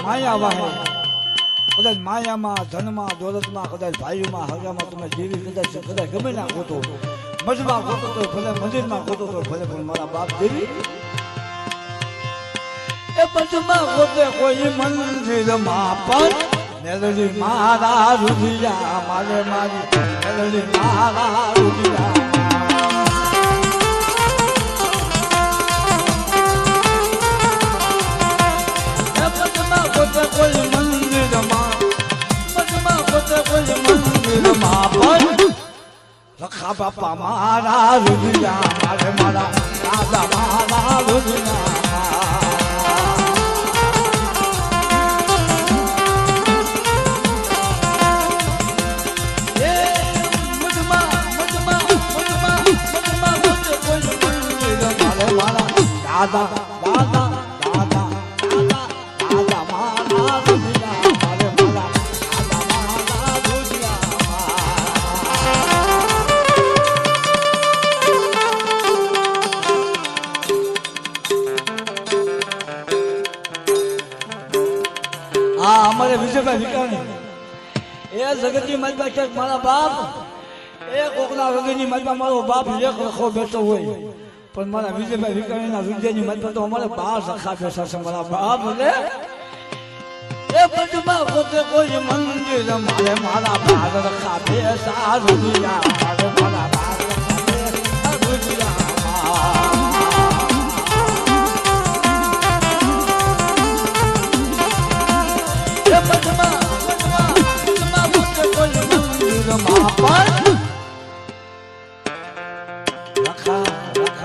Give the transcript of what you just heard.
માયા વાહે કદાચ માયામાં ધનમાં દોલતમાં કદાચ ભાઈઓમાં હગામાં તમે જેવી કદાચ ગમે ના ગોતો મજમાં ગોતો તો ભલે મંદિરમાં ગોતો તો ભલે પણ મારા બાપ દેવી એ મજમાં ગોતે કોઈ મંદિરમાં પણ મેલડી મારા રૂપિયા મારે મારી મેલડી મારા રૂપિયા કોઈ મંદિરમાં પણ લખા બાપા મારા રૂપિયા મારે મારા દાદા મારા રૂપિયા દાદા દાદા દાદા દાદા દાદા મારા રૂપિયા આ અમારે વિજયભાઈ વિકાણી એ જગતની માલપા ક્યાંક મારા બાપ એ કોકના હૃદયની માલપા મારો બાપ એક રખો બેઠો હોય પણ મારા વિજયભાઈ વિકાણીના હૃદયની માલપા તો અમારે 12 રખા બેઠા છે મારા બાપ એટલે એ પદમાં પોતે કોઈ મંદિર મારે મારા બાર રખા બેસા રૂપિયા મારો મારા બાર રખા રૂપિયા રખા